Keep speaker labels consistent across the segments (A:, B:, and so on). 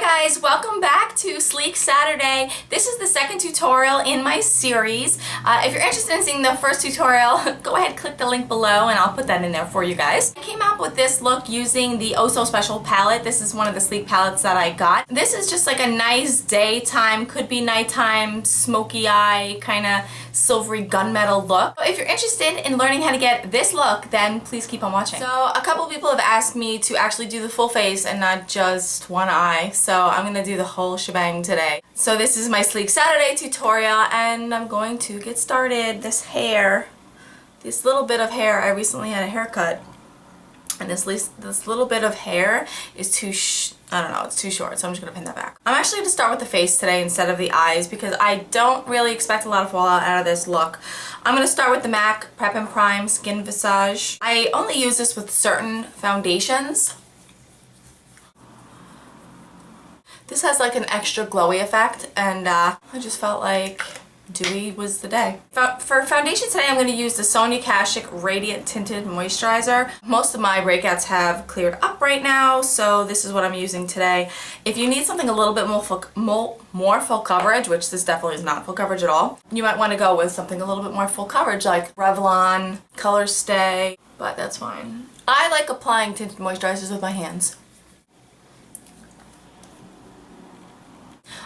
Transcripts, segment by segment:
A: guys, welcome back to Sleek Saturday. This is the second tutorial in my series. If you're interested in seeing the first tutorial, go ahead, click the link below and I'll put that in there for you guys. I came out with this look using the Oh So Special palette. This is one of the Sleek palettes that I got. This is just like a nice daytime, could be nighttime, smoky eye, kind of silvery gunmetal look. So if you're interested in learning how to get this look, then please keep on watching. So a couple of people have asked me to actually do the full face and not just one eye. So I'm gonna do the whole shebang today. So this is my Sleek Saturday tutorial and I'm going to get started. This hair, this little bit of hair, I recently had a haircut and this little bit of hair is I don't know, it's too short, so I'm just gonna pin that back. I'm actually gonna start with the face today instead of the eyes because I don't really expect a lot of fallout out of this look. I'm gonna start with the MAC Prep and Prime Skin Visage. I only use this with certain foundations. This has like an extra glowy effect and I just felt like dewy was the day. For foundation today, I'm going to use the SONIA KASHUK Radiant Tinted Moisturizer. Most of my breakouts have cleared up right now, so this is what I'm using today. If you need something a little bit more full coverage, which this definitely is not full coverage at all, you might want to go with something a little bit more full coverage like Revlon, Color Stay, but that's fine. I like applying tinted moisturizers with my hands.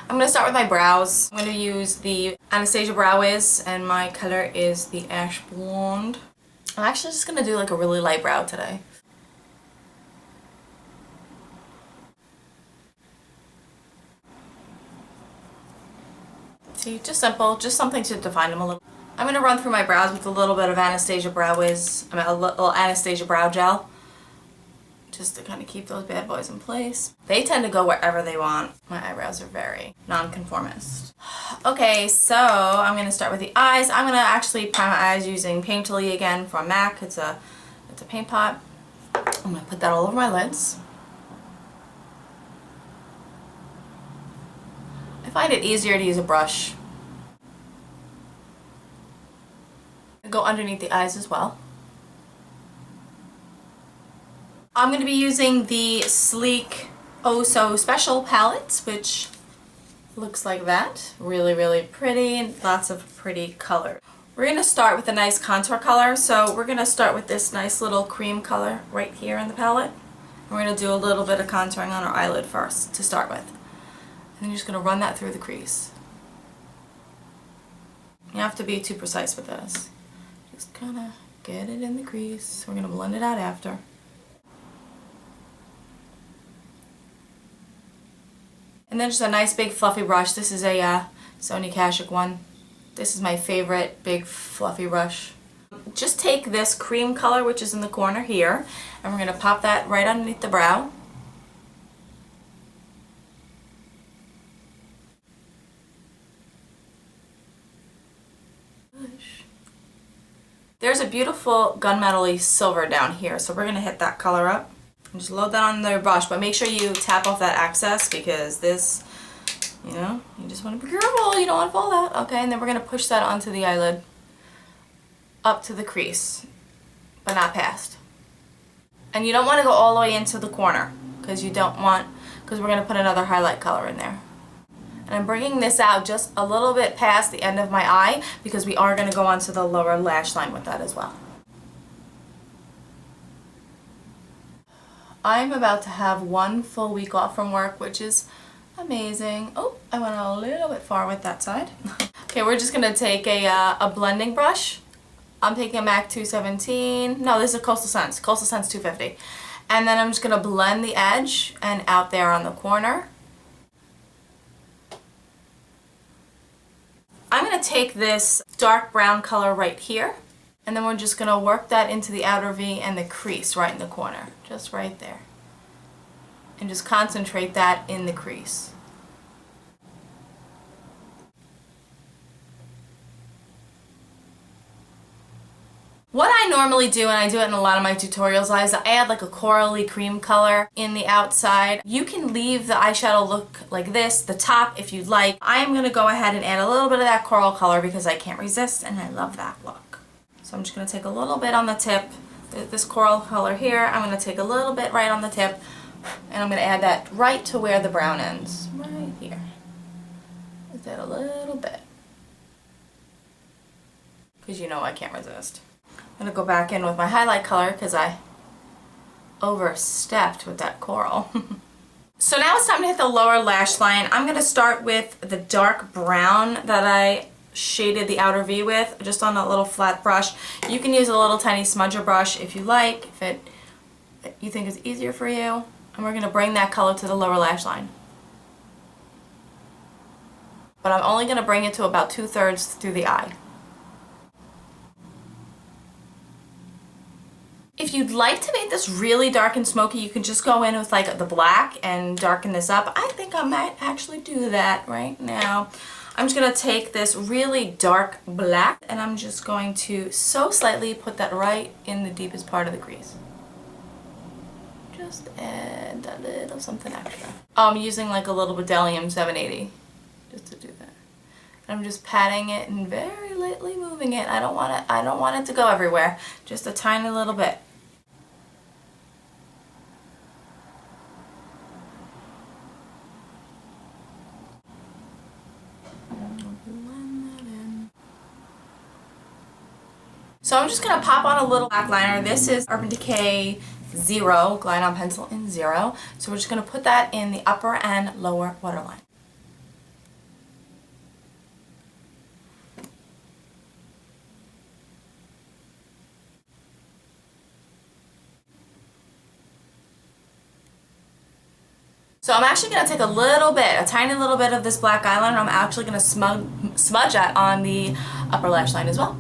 A: I'm going to start with my brows. I'm going to use the Anastasia Brow Wiz and my color is the Ash Blonde. I'm actually just going to do like a really light brow today. See, just simple, just something to define them a little. I'm going to run through my brows with a little bit of Anastasia Brow Wiz, a little Anastasia Brow Gel. Just to kind of keep those bad boys in place. They tend to go wherever they want. My eyebrows are very non-conformist. Okay, so I'm going to start with the eyes. I'm going to actually prime my eyes using Painterly again from MAC. It's a paint pot. I'm going to put that all over my lids. I find it easier to use a brush. Go underneath the eyes as well. I'm going to be using the Sleek Oh So Special palette, which looks like that. Really, really pretty and lots of pretty color. We're going to start with a nice contour color, so we're going to start with this nice little cream color right here in the palette. We're going to do a little bit of contouring on our eyelid first to start with. And then you're just going to run that through the crease. You don't have to be too precise with this. Just kind of get it in the crease. We're going to blend it out after. And then just a nice big fluffy brush. This is a SONIA KASHUK one. This is my favorite big fluffy brush. Just take this cream color, which is in the corner here, and we're going to pop that right underneath the brow. There's a beautiful gunmetal-y silver down here, so we're going to hit that color up. Just load that on the brush, but make sure you tap off that excess because this, you know, you just want to be careful. You don't want to fall out. Okay, and then we're going to push that onto the eyelid up to the crease, but not past. And you don't want to go all the way into the corner because we're going to put another highlight color in there. And I'm bringing this out just a little bit past the end of my eye because we are going to go onto the lower lash line with that as well. I'm about to have 1 full week off from work, which is amazing. Oh, I went a little bit far with that side. Okay, we're just going to take a blending brush. I'm taking a MAC 217. No, this is a Coastal Scents 250. And then I'm just going to blend the edge and out there on the corner. I'm going to take this dark brown color right here. And then we're just going to work that into the outer V and the crease right in the corner. Just right there. And just concentrate that in the crease. What I normally do, and I do it in a lot of my tutorials, is I add like a corally cream color in the outside. You can leave the eyeshadow look like this, the top, if you'd like. I'm going to go ahead and add a little bit of that coral color because I can't resist and I love that look. So I'm just going to take a little bit on the tip, this coral color here, I'm going to take a little bit right on the tip, And I'm going to add that right to where the brown ends. Right here. Just add a little bit. Because you know I can't resist. I'm going to go back in with my highlight color because I overstepped with that coral. So now it's time to hit the lower lash line. I'm going to start with the dark brown that I shaded the outer V with, just on a little flat brush. You can use a little tiny smudger brush if you like, if you think it's easier for you. And we're going to bring that color to the lower lash line. But I'm only going to bring it to about 2/3 through the eye. If you'd like to make this really dark and smoky, you can just go in with like the black and darken this up. I think I might actually do that right now. I'm just going to take this really dark black and I'm just going to so slightly put that right in the deepest part of the crease. Just add a little something extra. I'm using like a little BDELLIUM 780 just to do that. And I'm just patting it and very lightly moving it. I don't want it to go everywhere. Just a tiny little bit. So I'm just going to pop on a little black liner. This is Urban Decay 0, Glide On Pencil in 0. So we're just going to put that in the upper and lower waterline. So I'm actually going to take a little bit, a tiny little bit of this black eyeliner. I'm actually going to smudge that on the upper lash line as well.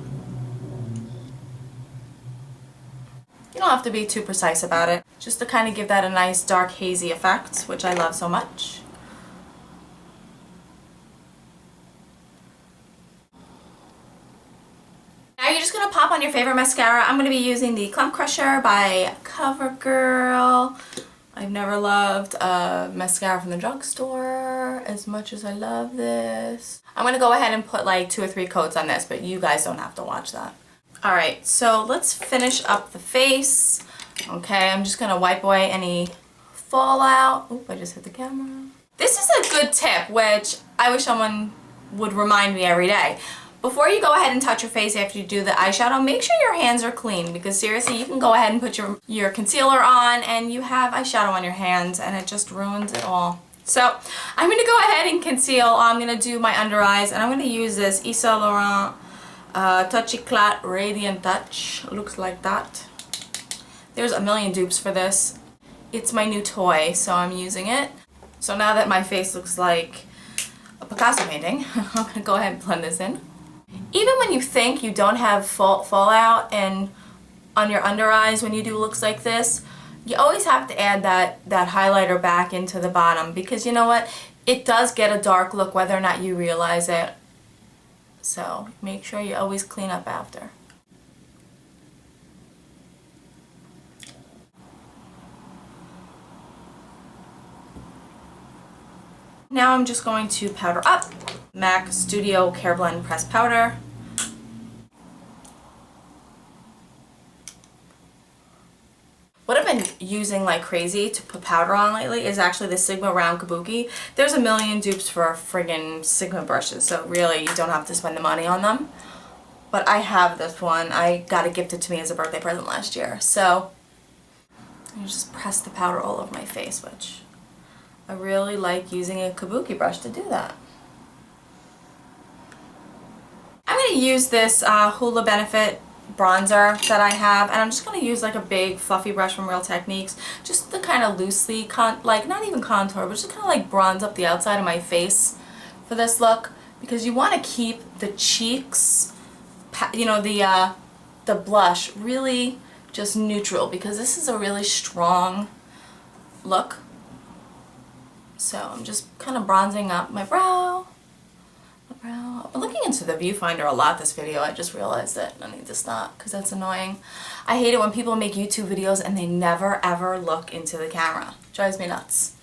A: You don't have to be too precise about it, just to kind of give that a nice dark hazy effect, which I love so much. Now you're just going to pop on your favorite mascara. I'm going to be using the Clump Crusher by CoverGirl. I've never loved a mascara from the drugstore as much as I love this. I'm going to go ahead and put like 2 or 3 coats on this, but you guys don't have to watch that. Alright, so let's finish up the face. Okay, I'm just going to wipe away any fallout. Oop, I just hit the camera. This is a good tip, which I wish someone would remind me every day. Before you go ahead and touch your face after you do the eyeshadow, make sure your hands are clean, because seriously, you can go ahead and put your concealer on and you have eyeshadow on your hands and it just ruins it all. So I'm going to go ahead and conceal. I'm going to do my under eyes and I'm going to use this Saint Laurent Touchy Clat Radiant Touch. Looks like that. There's a million dupes for this. It's my new toy, so I'm using it. So now that my face looks like a Picasso painting, I'm going to go ahead and blend this in. Even when you think you don't have fallout and on your under eyes when you do looks like this, you always have to add that highlighter back into the bottom, because you know what? It does get a dark look whether or not you realize it. So make sure you always clean up after. Now I'm just going to powder up. MAC Studio Care Blend Pressed Powder. What I've been using like crazy to put powder on lately is actually the Sigma Round Kabuki. There's a million dupes for friggin' Sigma brushes, so really you don't have to spend the money on them. But I have this one. I got it gifted to me as a birthday present last year. So I just press the powder all over my face, which I really like using a Kabuki brush to do that. I'm going to use this HOOLA Benefit bronzer that I have, and I'm just going to use like a big fluffy brush from Real Techniques just to kind of loosely, like not even contour, but just kind of like bronze up the outside of my face for this look, because you want to keep the cheeks, you know, the blush really just neutral, because this is a really strong look. So I'm just kind of bronzing up my brow. I'm looking into the viewfinder a lot this video. I just realized that I need to stop because that's annoying. I hate it when people make YouTube videos and they never ever look into the camera. It drives me nuts.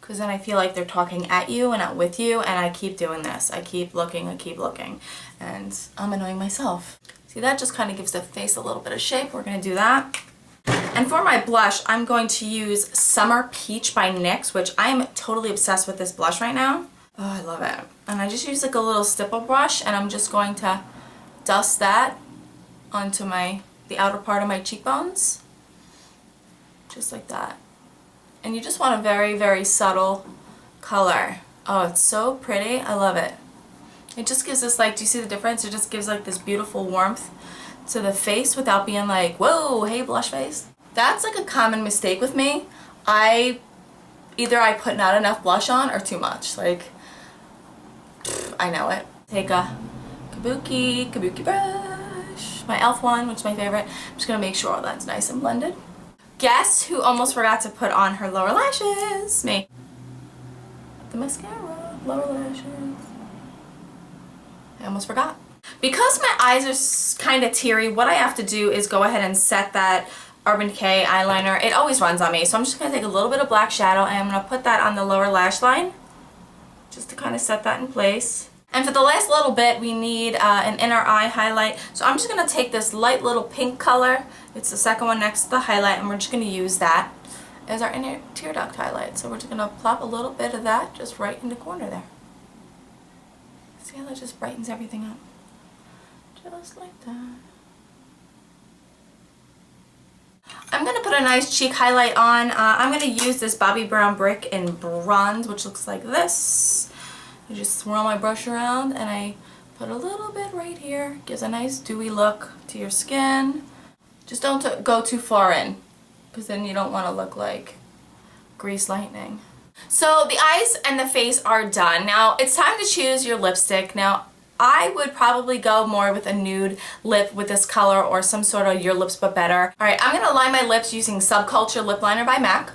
A: Because then I feel like they're talking at you and not with you, and I keep doing this. I keep looking, and I'm annoying myself. See, that just kind of gives the face a little bit of shape. We're going to do that. And for my blush, I'm going to use Summer Peach by NYX, which I'm totally obsessed with this blush right now. Oh, I love it. And I just use like a little stipple brush, and I'm just going to dust that onto the outer part of my cheekbones. Just like that. And you just want a very, very subtle color. Oh, it's so pretty. I love it. It just gives this, like, do you see the difference? It just gives like this beautiful warmth to the face without being like, whoa, hey, blush face. That's like a common mistake with me. Either I put not enough blush on or too much. Like, I know it. Take a kabuki brush, my e.l.f. one, which is my favorite. I'm just gonna make sure all that's nice and blended. Guess who almost forgot to put on her lower lashes? Me. The mascara, lower lashes. I almost forgot. Because my eyes are kind of teary, what I have to do is go ahead and set that Urban Decay eyeliner. It always runs on me, so I'm just going to take a little bit of black shadow and I'm going to put that on the lower lash line just to kind of set that in place. And for the last little bit, we need an inner eye highlight. So I'm just going to take this light little pink color. It's the second one next to the highlight, and we're just going to use that as our inner tear duct highlight. So we're just going to plop a little bit of that just right in the corner there. See how that just brightens everything up? Just like that. I'm going to put a nice cheek highlight on. I'm going to use this Bobbi Brown Brick in bronze, which looks like this. I just swirl my brush around and I put a little bit right here. Gives a nice dewy look to your skin. Just don't go too far in, because then you don't want to look like grease lightning. So the eyes and the face are done. Now it's time to choose your lipstick. Now I would probably go more with a nude lip with this color, or some sort of Your Lips But Better. Alright, I'm going to line my lips using Subculture Lip Liner by MAC.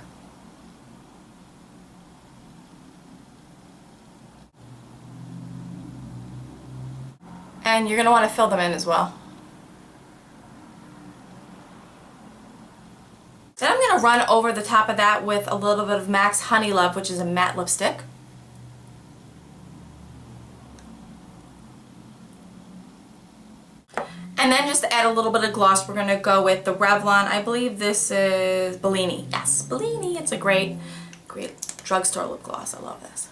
A: And you're going to want to fill them in as well. Then I'm going to run over the top of that with a little bit of MAC's Honey Love, which is a matte lipstick. And then just to add a little bit of gloss, we're going to go with the Revlon. I believe this is Bellini. Yes, Bellini. It's a great, great drugstore lip gloss. I love this.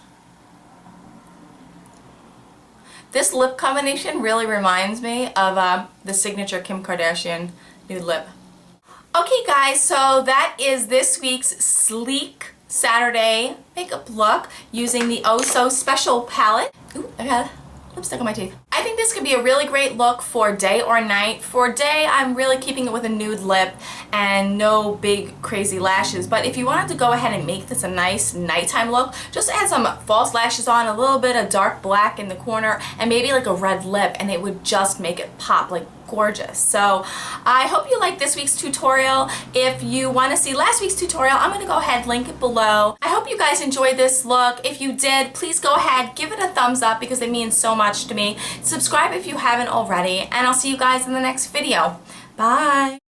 A: This lip combination really reminds me of the signature Kim Kardashian nude lip. Okay guys, so that is this week's Sleek Saturday makeup look using the Oh So Special palette. Ooh, I got lipstick on my teeth. I think this could be a really great look for day or night. For day, I'm really keeping it with a nude lip and no big crazy lashes. But if you wanted to go ahead and make this a nice nighttime look, just add some false lashes on, a little bit of dark black in the corner, and maybe like a red lip, and it would just make it pop like gorgeous. So I hope you liked this week's tutorial. If you want to see last week's tutorial, I'm going to go ahead, link it below. I hope you guys enjoyed this look. If you did, please go ahead, give it a thumbs up because it means so much to me. Subscribe if you haven't already, and I'll see you guys in the next video. Bye!